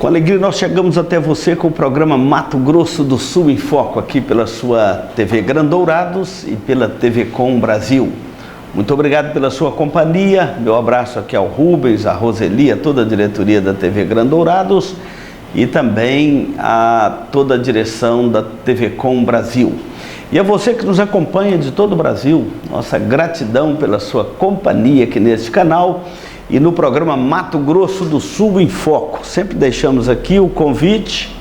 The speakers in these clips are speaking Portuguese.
Com alegria nós chegamos até você com o programa Mato Grosso do Sul em Foco, aqui pela sua TV Grandourados e pela TV Com Brasil. Muito obrigado pela sua companhia, meu abraço aqui ao Rubens, a Roseli, a toda a diretoria da TV Grandourados e também a toda a direção da TV Com Brasil. E a você que nos acompanha de todo o Brasil, nossa gratidão pela sua companhia aqui neste canal e no programa Mato Grosso do Sul em Foco. Sempre deixamos aqui o convite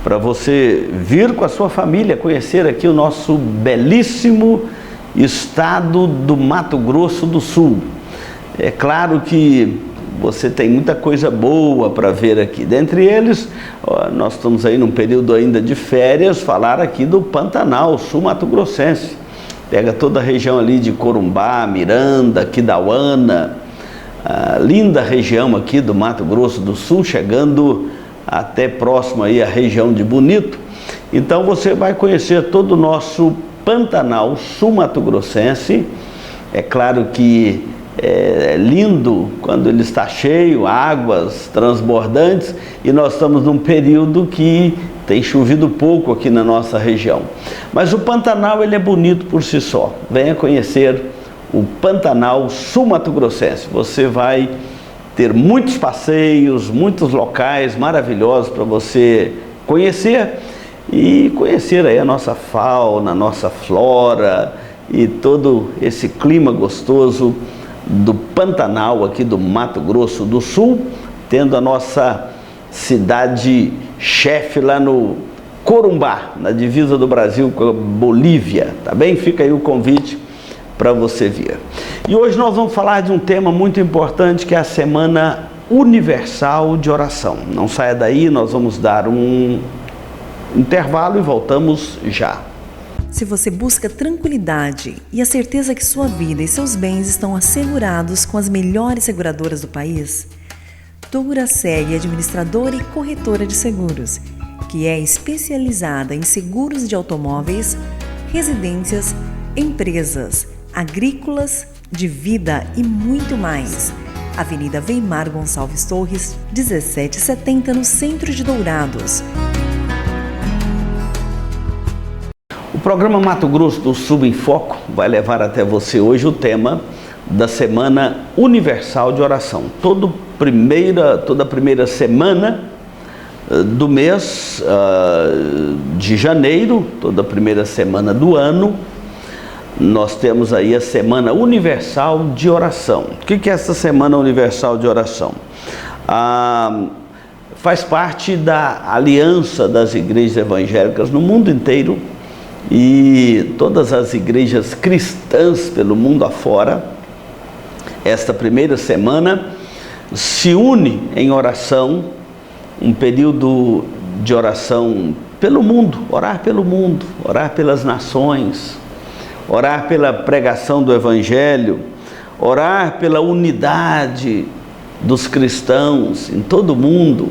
para você vir com a sua família conhecer aqui o nosso belíssimo estado do Mato Grosso do Sul. É claro que você tem muita coisa boa para ver aqui. Dentre eles, nós estamos aí num período ainda de férias, falar aqui do Pantanal, sul mato-grossense. Pega toda a região ali de Corumbá, Miranda, Aquidauana, a linda região aqui do Mato Grosso do Sul, chegando até próximo aí à região de Bonito. Então você vai conhecer todo o nosso Pantanal sul mato-grossense. É claro que é lindo quando ele está cheio, águas transbordantes, e nós estamos num período que tem chovido pouco aqui na nossa região. Mas o Pantanal ele é bonito por si só. Venha conhecer o Pantanal sul mato-grossense. Você vai ter muitos passeios, muitos locais maravilhosos para você conhecer e conhecer aí a nossa fauna, a nossa flora e todo esse clima gostoso do Pantanal aqui do Mato Grosso do Sul, tendo a nossa cidade chefe lá no Corumbá, na divisa do Brasil com a Bolívia, tá bem? Fica aí o convite para você vir. E hoje nós vamos falar de um tema muito importante, que é a Semana Universal de Oração. Não saia daí, nós vamos dar um intervalo e voltamos já. Se você busca tranquilidade e a certeza que sua vida e seus bens estão assegurados com as melhores seguradoras do país, Douraceg é administradora e corretora de seguros, que é especializada em seguros de automóveis, residências, empresas, agrícolas, de vida e muito mais. Avenida Weimar Gonçalves Torres, 1770, no centro de Dourados. O programa Mato Grosso do Sul em Foco vai levar até você hoje o tema da Semana Universal de Oração. Toda primeira semana do mês de janeiro, toda primeira semana do ano, nós temos aí a Semana Universal de Oração. O que é essa Semana Universal de Oração? Faz parte da aliança das igrejas evangélicas no mundo inteiro, e todas as igrejas cristãs pelo mundo afora. Esta primeira semana se une em oração, um período de oração pelo mundo, orar pelas nações, orar pela pregação do Evangelho, orar pela unidade dos cristãos em todo o mundo,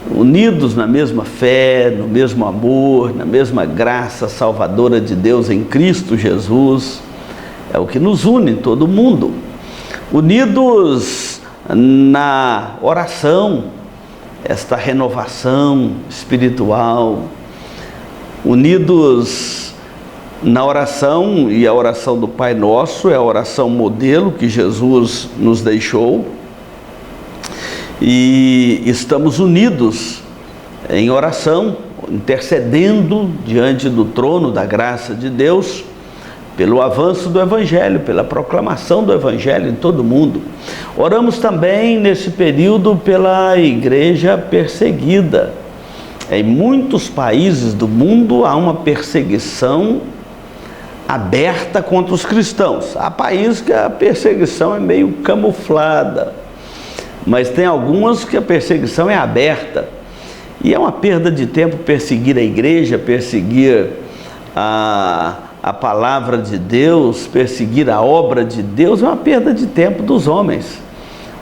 unidos na mesma fé, no mesmo amor, na mesma graça salvadora de Deus em Cristo Jesus. É o que nos une todo mundo, unidos na oração, esta renovação espiritual, unidos na oração, e a oração do Pai Nosso é a oração modelo que Jesus nos deixou, e estamos unidos em oração, intercedendo diante do trono da graça de Deus, pelo avanço do Evangelho, pela proclamação do Evangelho em todo o mundo. Oramos também nesse período pela igreja perseguida. Em muitos países do mundo há uma perseguição aberta contra os cristãos. Há países que a perseguição é meio camuflada, mas tem algumas que a perseguição é aberta. E é uma perda de tempo perseguir a igreja, perseguir a palavra de Deus, perseguir a obra de Deus, é uma perda de tempo dos homens.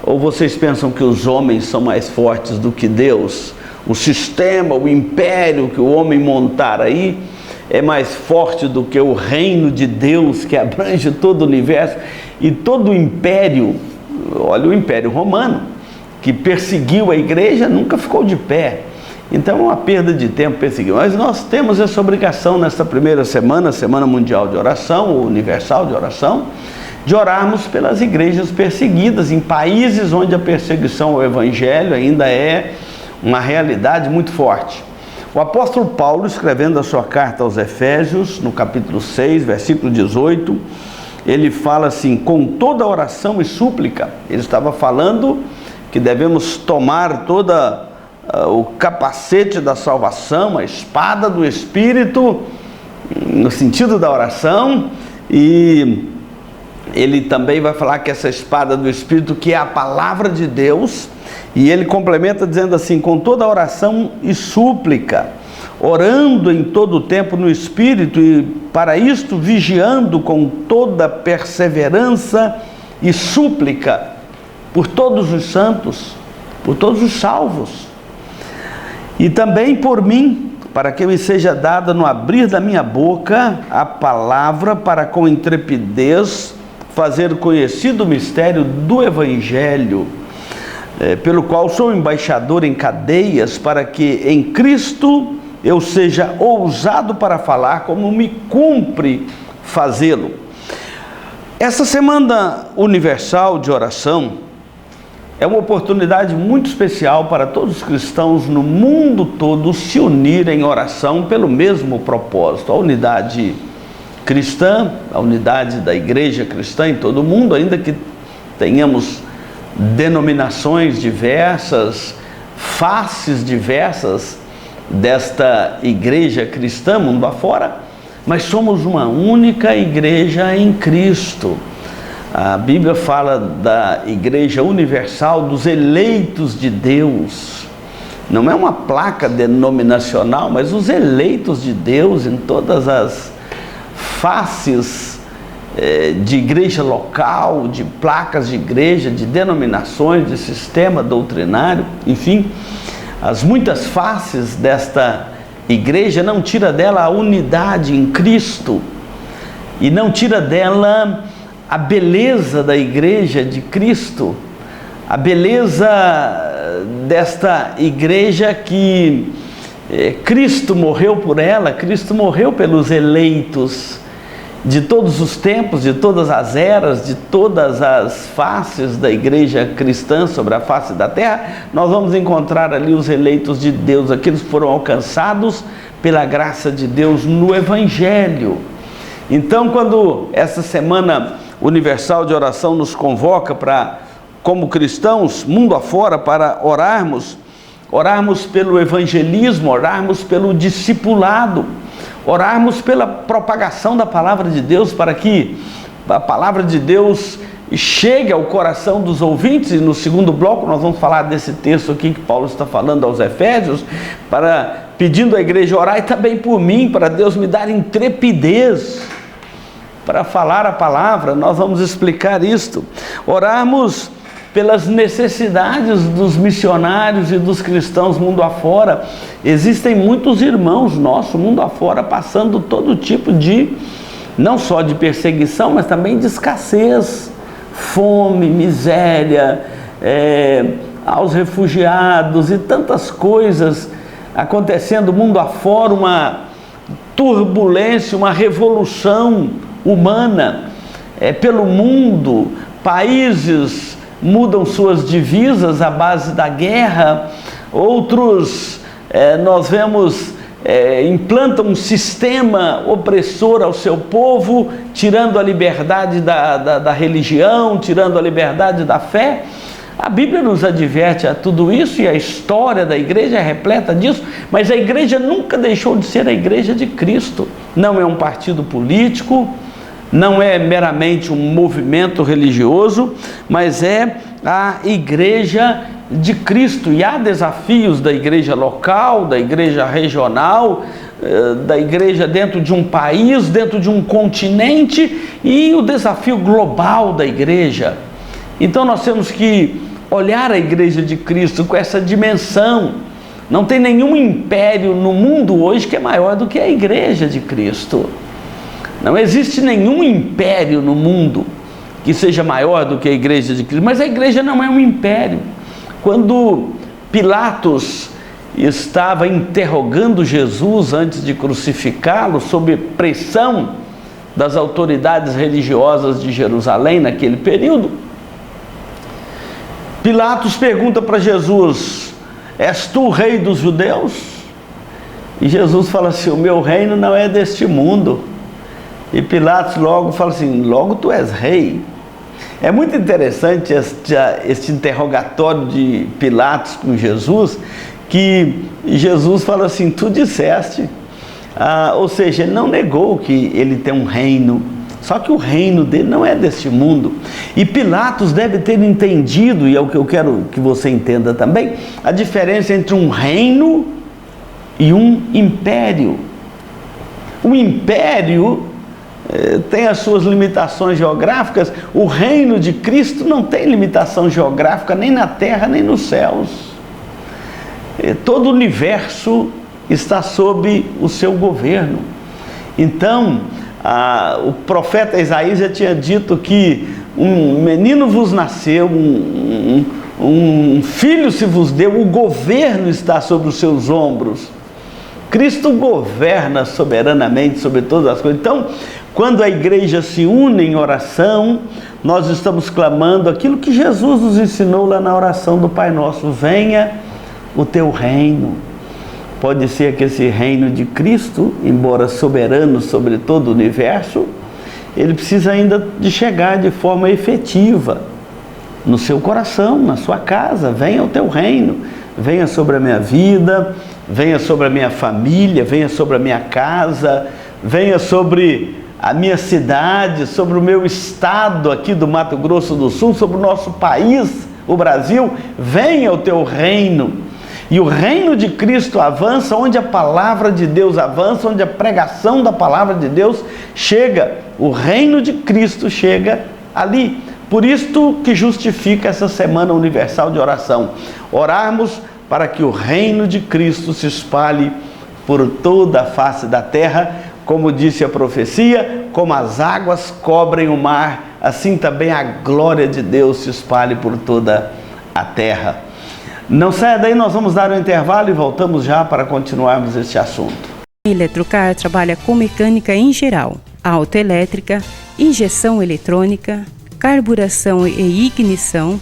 Ou vocês pensam que os homens são mais fortes do que Deus? O sistema, o império que o homem montar aí é mais forte do que o reino de Deus que abrange todo o universo? E todo o império, olha o Império Romano, que perseguiu a igreja nunca ficou de pé. Então é uma perda de tempo perseguir. Mas nós temos essa obrigação nesta primeira semana, Semana Mundial de Oração, ou Universal de Oração, de orarmos pelas igrejas perseguidas em países onde a perseguição ao Evangelho ainda é uma realidade muito forte. O apóstolo Paulo, escrevendo a sua carta aos Efésios, no capítulo 6, versículo 18, ele fala assim: com toda oração e súplica. Ele estava falando que devemos tomar toda o capacete da salvação, a espada do Espírito, no sentido da oração, e ele também vai falar que essa espada do Espírito, que é a palavra de Deus, e ele complementa dizendo assim: com toda oração e súplica, orando em todo o tempo no Espírito, e para isto vigiando com toda perseverança e súplica por todos os santos, por todos os salvos, e também por mim, para que me seja dada no abrir da minha boca a palavra, para com intrepidez fazer conhecido o mistério do Evangelho, pelo qual sou embaixador em cadeias, para que em Cristo eu seja ousado para falar como me cumpre fazê-lo. Essa Semana Universal de Oração é uma oportunidade muito especial para todos os cristãos no mundo todo se unirem em oração pelo mesmo propósito, a unidade cristã, a unidade da igreja cristã em todo o mundo, ainda que tenhamos denominações diversas, faces diversas desta igreja cristã mundo afora, mas somos uma única igreja em Cristo. A Bíblia fala da igreja universal, dos eleitos de Deus. Não é uma placa denominacional, mas os eleitos de Deus em todas as faces de igreja local, de placas de igreja, de denominações, de sistema doutrinário, enfim, as muitas faces desta igreja não tira dela a unidade em Cristo e não tira dela a beleza da igreja de Cristo, a beleza desta igreja que Cristo morreu por ela, Cristo morreu pelos eleitos de todos os tempos, de todas as eras, de todas as faces da igreja cristã sobre a face da terra. Nós vamos encontrar ali os eleitos de Deus, aqueles que foram alcançados pela graça de Deus no Evangelho. Então, quando essa Semana Universal de Oração nos convoca para, como cristãos, mundo afora, para orarmos pelo evangelismo, orarmos pelo discipulado, orarmos pela propagação da palavra de Deus, para que a palavra de Deus chegue ao coração dos ouvintes. E no segundo bloco nós vamos falar desse texto aqui que Paulo está falando aos Efésios, pedindo à igreja orar, e também por mim, para Deus me dar intrepidez para falar a palavra. Nós vamos explicar isto. Orarmos pelas necessidades dos missionários e dos cristãos mundo afora. Existem muitos irmãos nossos mundo afora passando todo tipo de, não só de perseguição, mas também de escassez, fome, miséria, aos refugiados e tantas coisas acontecendo mundo afora, uma turbulência, uma revolução humana pelo mundo. Países mudam suas divisas à base da guerra, outros nós vemos implantam um sistema opressor ao seu povo, tirando a liberdade da religião, tirando a liberdade da fé. A Bíblia nos adverte a tudo isso, e a história da igreja é repleta disso, mas a igreja nunca deixou de ser a igreja de Cristo. Não é um partido político, não é meramente um movimento religioso, mas é a igreja de Cristo. E há desafios da igreja local, da igreja regional, da igreja dentro de um país, dentro de um continente, e o desafio global da igreja. Então nós temos que olhar a igreja de Cristo com essa dimensão. Não tem nenhum império no mundo hoje que é maior do que a igreja de Cristo. Não existe nenhum império no mundo que seja maior do que a igreja de Cristo, mas a igreja não é um império. Quando Pilatos estava interrogando Jesus antes de crucificá-lo, sob pressão das autoridades religiosas de Jerusalém naquele período, Pilatos pergunta para Jesus: és tu o rei dos judeus? E Jesus fala assim: o meu reino não é deste mundo. E Pilatos logo fala assim: logo tu és rei. É muito interessante este interrogatório de Pilatos com Jesus, que Jesus fala assim: tu disseste. Ou seja, ele não negou que ele tem um reino, só que o reino dele não é deste mundo. E Pilatos deve ter entendido, e é o que eu quero que você entenda também, a diferença entre um reino e um império. O império tem as suas limitações geográficas. O reino de Cristo não tem limitação geográfica nem na terra nem nos céus. Todo o universo está sob o seu governo. Então, o profeta Isaías já tinha dito que um menino vos nasceu, um filho se vos deu, o governo está sobre os seus ombros. Cristo governa soberanamente sobre todas as coisas. Então, quando a igreja se une em oração, nós estamos clamando aquilo que Jesus nos ensinou lá na oração do Pai Nosso: venha o teu reino. Pode ser que esse reino de Cristo, embora soberano sobre todo o universo, ele precisa ainda de chegar de forma efetiva no seu coração, na sua casa. Venha o teu reino, venha sobre a minha vida, venha sobre a minha família, venha sobre a minha casa, venha sobre a minha cidade, sobre o meu estado aqui do Mato Grosso do Sul, sobre o nosso país, o Brasil. Venha o teu reino. E o reino de Cristo avança onde a palavra de Deus avança, onde a pregação da palavra de Deus chega. O reino de Cristo chega ali. Por isto que justifica essa Semana Universal de Oração. Orarmos para que o reino de Cristo se espalhe por toda a face da terra, como disse a profecia: como as águas cobrem o mar, assim também a glória de Deus se espalhe por toda a terra. Não saia daí, nós vamos dar um intervalo e voltamos já para continuarmos este assunto. A Eletrocar trabalha com mecânica em geral, autoelétrica, injeção eletrônica, carburação e ignição,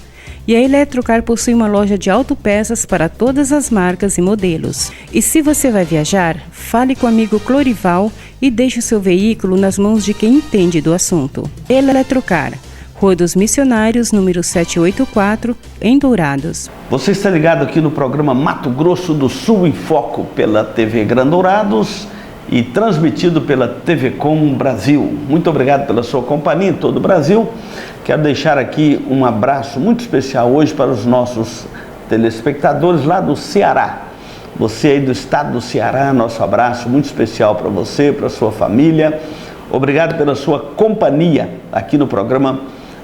e a Eletrocar possui uma loja de autopeças para todas as marcas e modelos. E se você vai viajar, fale com o amigo Clorival e deixe o seu veículo nas mãos de quem entende do assunto. Eletrocar, Rua dos Missionários, número 784, em Dourados. Você está ligado aqui no programa Mato Grosso do Sul em Foco, pela TV Grandourados e transmitido pela TV Com Brasil. Muito obrigado pela sua companhia em todo o Brasil. Quero deixar aqui um abraço muito especial hoje para os nossos telespectadores lá do Ceará. Você aí do estado do Ceará, nosso abraço muito especial para você, para a sua família. Obrigado pela sua companhia aqui no programa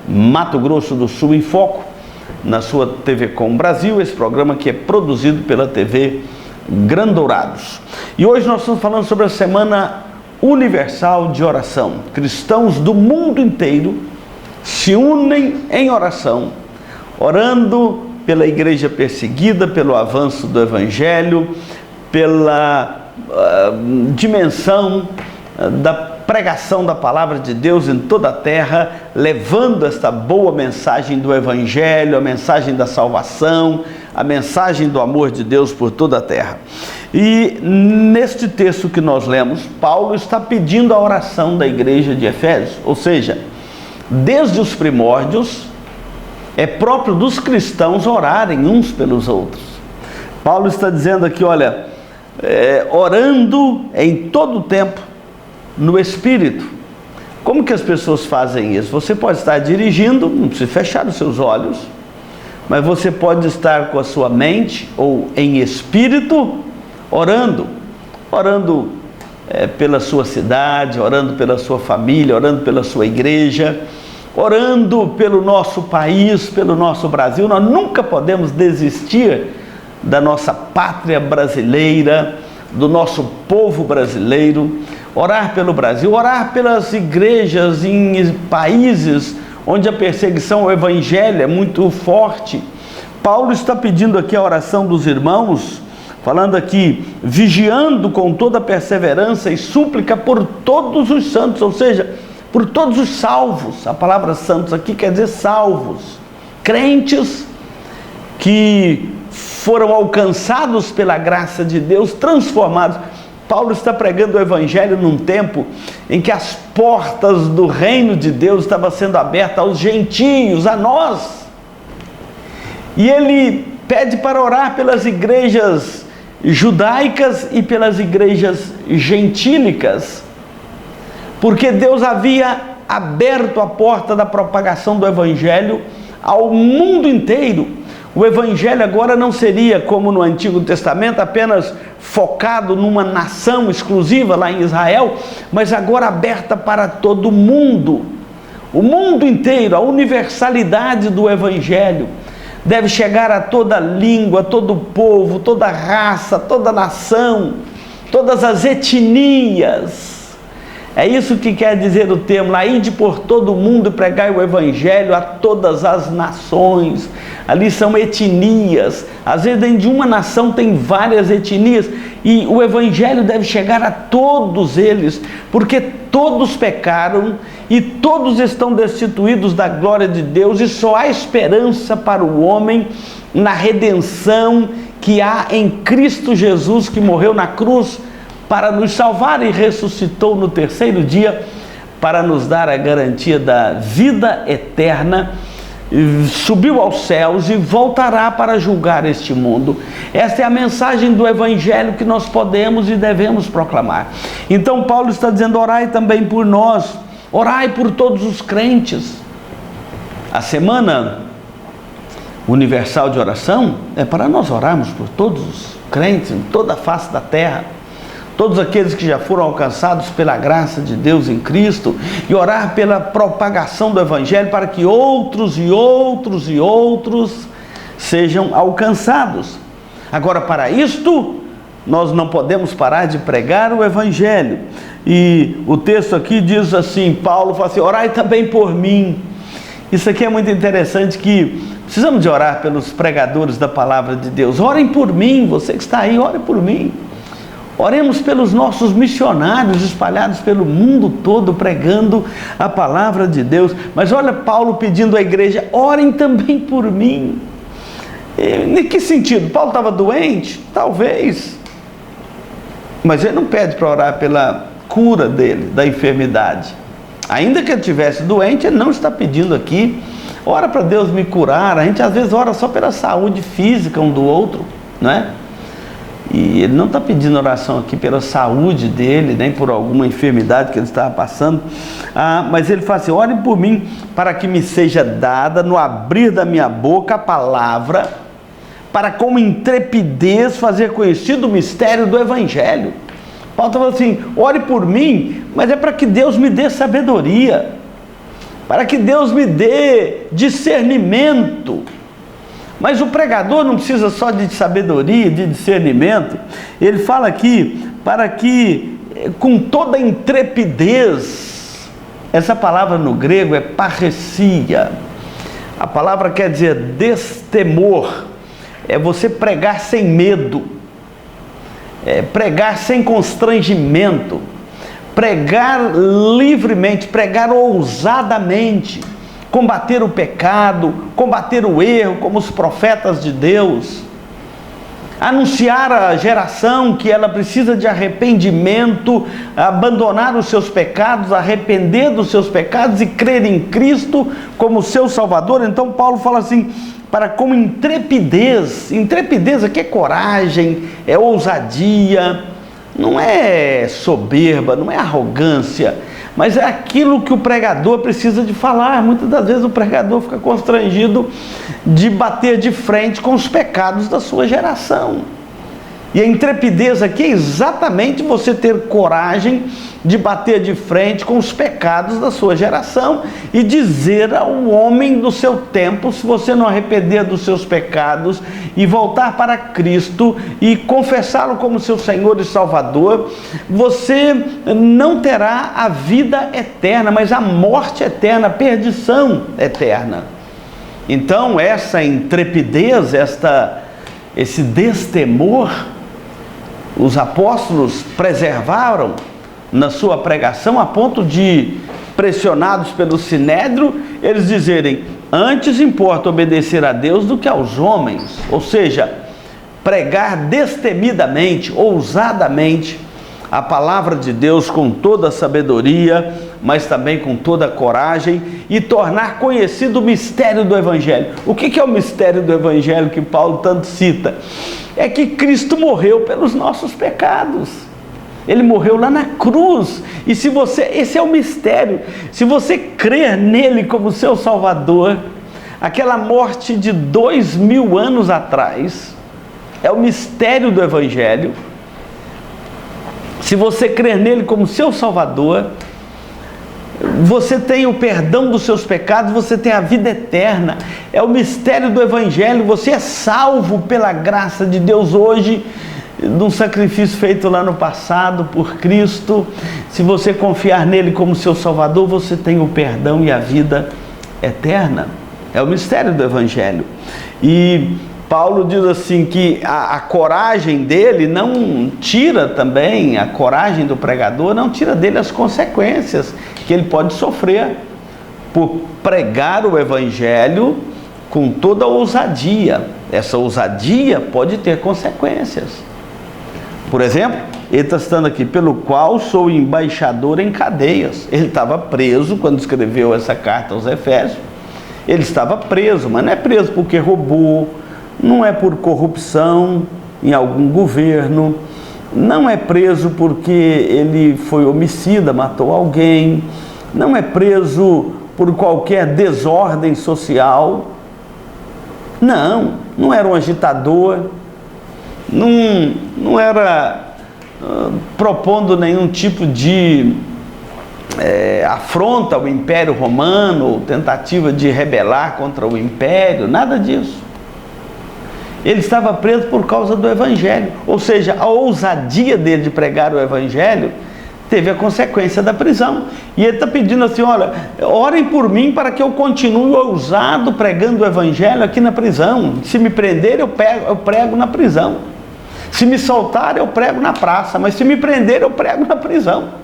Mato Grosso do Sul em Foco, na sua TV Com Brasil, esse programa que é produzido pela TV Grandourados. E hoje nós estamos falando sobre a Semana Universal de Oração. Cristãos do mundo inteiro se unem em oração, orando pela igreja perseguida, pelo avanço do Evangelho, pela dimensão da pregação da palavra de Deus em toda a terra, levando esta boa mensagem do Evangelho, a mensagem da salvação, a mensagem do amor de Deus por toda a terra. E neste texto que nós lemos, Paulo está pedindo a oração da igreja de Efésios, ou seja, desde os primórdios, é próprio dos cristãos orarem uns pelos outros. Paulo está dizendo aqui, olha, orando em todo o tempo, no Espírito. Como que as pessoas fazem isso? Você pode estar dirigindo, não precisa fechar os seus olhos, mas você pode estar com a sua mente ou em espírito orando pela sua cidade, orando pela sua família, orando pela sua igreja, orando pelo nosso país, pelo nosso Brasil. Nós nunca podemos desistir da nossa pátria brasileira, do nosso povo brasileiro. Orar pelo Brasil, orar pelas igrejas em países onde a perseguição ao Evangelho é muito forte, Paulo está pedindo aqui a oração dos irmãos, falando aqui, vigiando com toda perseverança e súplica por todos os santos, ou seja, por todos os salvos. A palavra santos aqui quer dizer salvos, crentes que foram alcançados pela graça de Deus, transformados. Paulo está pregando o evangelho num tempo em que as portas do reino de Deus estavam sendo abertas aos gentios, a nós. E ele pede para orar pelas igrejas judaicas e pelas igrejas gentílicas, porque Deus havia aberto a porta da propagação do evangelho ao mundo inteiro. O evangelho agora não seria, como no Antigo Testamento, apenas focado numa nação exclusiva lá em Israel, mas agora aberta para todo mundo. O mundo inteiro, a universalidade do evangelho deve chegar a toda língua, todo povo, toda raça, toda nação, todas as etnias. É isso que quer dizer o termo lá, ide por todo mundo e pregai o evangelho a todas as nações. Ali são etnias, às vezes dentro de uma nação tem várias etnias, e o evangelho deve chegar a todos eles, porque todos pecaram e todos estão destituídos da glória de Deus, e só há esperança para o homem na redenção que há em Cristo Jesus, que morreu na cruz para nos salvar e ressuscitou no terceiro dia para nos dar a garantia da vida eterna, subiu aos céus e voltará para julgar este mundo. Esta é a mensagem do evangelho que nós podemos e devemos proclamar. Então Paulo está dizendo, orai também por nós, orai por todos os crentes. A semana universal de oração é para nós orarmos por todos os crentes em toda a face da terra, todos aqueles que já foram alcançados pela graça de Deus em Cristo, e orar pela propagação do evangelho para que outros e outros e outros sejam alcançados. Agora, para isto, nós não podemos parar de pregar o evangelho. E o texto aqui diz assim, Paulo fala assim, orai também por mim. Isso aqui é muito interessante, que precisamos de orar pelos pregadores da palavra de Deus. Orem por mim, você que está aí, ore por mim. Oremos pelos nossos missionários espalhados pelo mundo todo, pregando a palavra de Deus. Mas olha Paulo pedindo à igreja, orem também por mim. Em que sentido? Paulo estava doente? Talvez. Mas ele não pede para orar pela cura dele, da enfermidade. Ainda que ele estivesse doente, ele não está pedindo aqui, ora para Deus me curar. A gente às vezes ora só pela saúde física um do outro, não é? E ele não está pedindo oração aqui pela saúde dele, nem por alguma enfermidade que ele estava passando, mas ele fala assim, orem por mim, para que me seja dada no abrir da minha boca a palavra, para com intrepidez fazer conhecido o mistério do evangelho. Paulo está falando assim, ore por mim, mas é para que Deus me dê sabedoria, para que Deus me dê discernimento. Mas o pregador não precisa só de sabedoria, de discernimento. Ele fala aqui, para que com toda intrepidez, essa palavra no grego é parresia. A palavra quer dizer destemor, é você pregar sem medo, pregar sem constrangimento, pregar livremente, pregar ousadamente, combater o pecado, combater o erro, como os profetas de Deus, anunciar à geração que ela precisa de arrependimento, abandonar os seus pecados, arrepender dos seus pecados e crer em Cristo como seu Salvador. Então Paulo fala assim, para com intrepidez. Intrepidez aqui é coragem, é ousadia, não é soberba, não é arrogância, mas é aquilo que o pregador precisa de falar. Muitas das vezes o pregador fica constrangido de bater de frente com os pecados da sua geração. E a intrepidez aqui é exatamente você ter coragem de bater de frente com os pecados da sua geração e dizer ao homem do seu tempo, se você não arrepender dos seus pecados e voltar para Cristo e confessá-lo como seu Senhor e Salvador, você não terá a vida eterna, mas a morte eterna, a perdição eterna. Então essa intrepidez, esse destemor, os apóstolos preservaram na sua pregação a ponto de, pressionados pelo Sinédrio, eles dizerem: antes importa obedecer a Deus do que aos homens. Ou seja, pregar destemidamente, ousadamente a palavra de Deus com toda a sabedoria, mas também com toda a coragem, e tornar conhecido o mistério do Evangelho. O que é o mistério do Evangelho que Paulo tanto cita? É que Cristo morreu pelos nossos pecados. Ele morreu lá na cruz. E esse é o mistério. Se você crer nele como seu Salvador, aquela morte de 2000 anos atrás é o mistério do Evangelho. Se você crer nele como seu Salvador, você tem o perdão dos seus pecados, você tem a vida eterna. É o mistério do Evangelho. Você é salvo pela graça de Deus hoje, de um sacrifício feito lá no passado por Cristo. Se você confiar nele como seu Salvador, você tem o perdão e a vida eterna. É o mistério do Evangelho. E Paulo diz assim que a coragem dele não tira também, a coragem do pregador não tira dele as consequências que ele pode sofrer por pregar o Evangelho com toda a ousadia. Essa ousadia pode ter consequências. Por exemplo, ele está citando aqui: pelo qual sou embaixador em cadeias. Ele estava preso quando escreveu essa carta aos Efésios. Ele estava preso, mas não é preso porque roubou, não é por corrupção em algum governo, não é preso porque ele foi homicida, matou alguém, não é preso por qualquer desordem social. Não era um agitador, não era propondo nenhum tipo de afronta ao Império Romano, ou tentativa de rebelar contra o Império, nada disso. Ele estava preso por causa do Evangelho, ou seja, a ousadia dele de pregar o Evangelho teve a consequência da prisão. E ele está pedindo assim: olha, orem por mim para que eu continue ousado pregando o Evangelho aqui na prisão. Se me prender, eu prego na prisão. Se me soltar, eu prego na praça, mas se me prender, eu prego na prisão.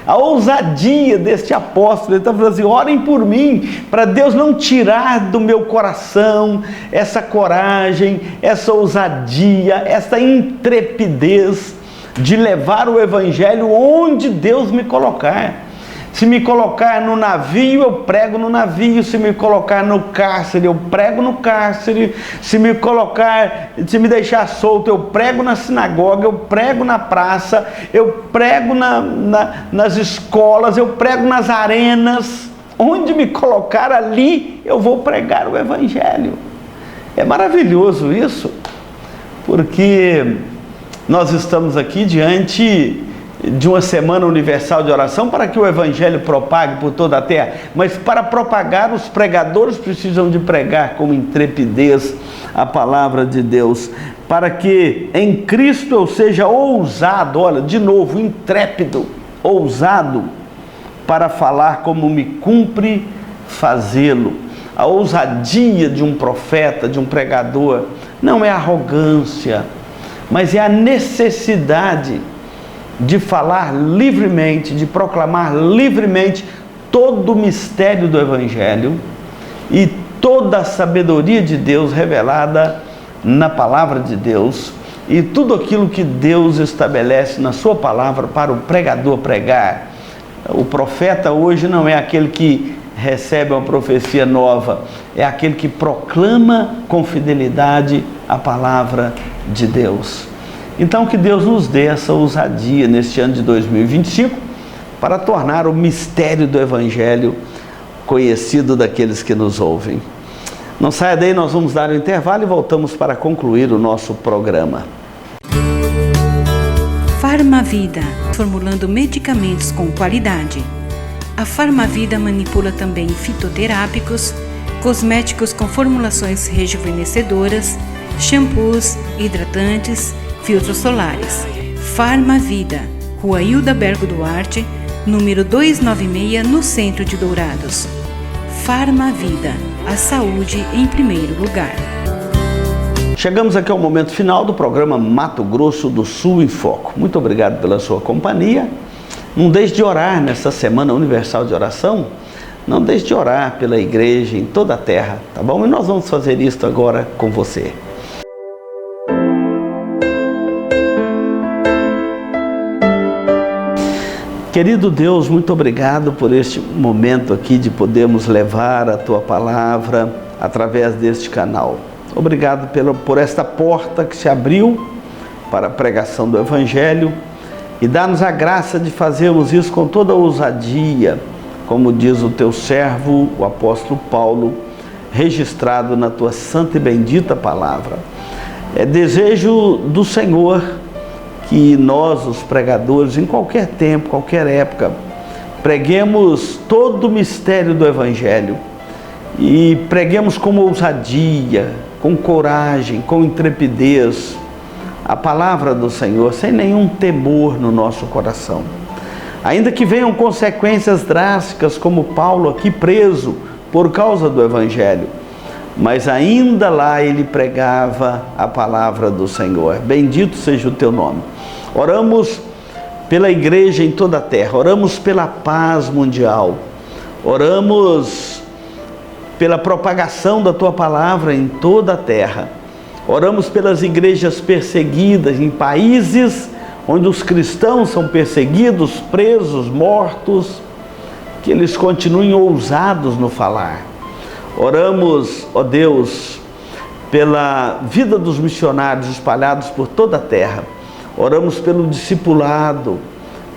A ousadia deste apóstolo, ele está falando assim: orem por mim, para Deus não tirar do meu coração essa coragem, essa ousadia, essa intrepidez de levar o Evangelho onde Deus me colocar. Se me colocar no navio, eu prego no navio. Se me colocar no cárcere, eu prego no cárcere. Se me deixar solto, eu prego na sinagoga, eu prego na praça, eu prego nas escolas, eu prego nas arenas. Onde me colocar, ali eu vou pregar o Evangelho. É maravilhoso isso, porque nós estamos aqui diante de uma semana universal de oração para que o Evangelho propague por toda a terra. Mas para propagar, os pregadores precisam de pregar com intrepidez a palavra de Deus, para que em Cristo eu seja ousado, olha, de novo, intrépido, ousado, para falar como me cumpre fazê-lo. A ousadia de um profeta, de um pregador, não é arrogância, mas é a necessidade de falar livremente, de proclamar livremente todo o mistério do Evangelho e toda a sabedoria de Deus revelada na palavra de Deus, e tudo aquilo que Deus estabelece na sua palavra para o pregador pregar. O profeta hoje não é aquele que recebe uma profecia nova, é aquele que proclama com fidelidade a palavra de Deus. Então que Deus nos dê essa ousadia neste ano de 2025 para tornar o mistério do Evangelho conhecido daqueles que nos ouvem. Não saia daí, nós vamos dar um intervalo e voltamos para concluir o nosso programa. Farmavida, formulando medicamentos com qualidade. A Farmavida manipula também fitoterápicos, cosméticos com formulações rejuvenescedoras, shampoos, hidratantes, filtros solares. Farmavida, Rua Hilda Bergo Duarte, número 296, no centro de Dourados. Farmavida. a saúde em primeiro lugar. Chegamos aqui ao momento final do programa Mato Grosso do Sul em Foco. Muito obrigado pela sua companhia. Não deixe de orar nesta Semana Universal de Oração. Não deixe de orar pela igreja em toda a terra, tá bom? E nós vamos fazer isso agora com você. Querido Deus, muito obrigado por este momento aqui de podermos levar a Tua Palavra através deste canal. Obrigado por esta porta que se abriu para a pregação do Evangelho e dá-nos a graça de fazermos isso com toda a ousadia, como diz o Teu servo, o apóstolo Paulo, registrado na Tua santa e bendita Palavra. É desejo do Senhor que nós, os pregadores, em qualquer tempo, qualquer época, preguemos todo o mistério do Evangelho e preguemos com ousadia, com coragem, com intrepidez a palavra do Senhor, sem nenhum temor no nosso coração. Ainda que venham consequências drásticas, como Paulo aqui preso por causa do Evangelho, mas ainda lá ele pregava a palavra do Senhor. Bendito seja o Teu nome. Oramos pela igreja em toda a terra, oramos pela paz mundial, oramos pela propagação da Tua palavra em toda a terra, oramos pelas igrejas perseguidas em países onde os cristãos são perseguidos, presos, mortos, que eles continuem ousados no falar. Oramos, ó Deus, pela vida dos missionários espalhados por toda a terra. Oramos pelo discipulado,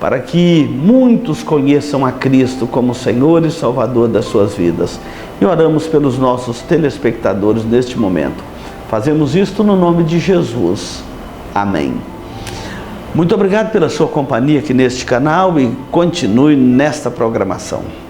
para que muitos conheçam a Cristo como Senhor e Salvador das suas vidas. E oramos pelos nossos telespectadores neste momento. Fazemos isto no nome de Jesus. Amém. Muito obrigado pela sua companhia aqui neste canal e continue nesta programação.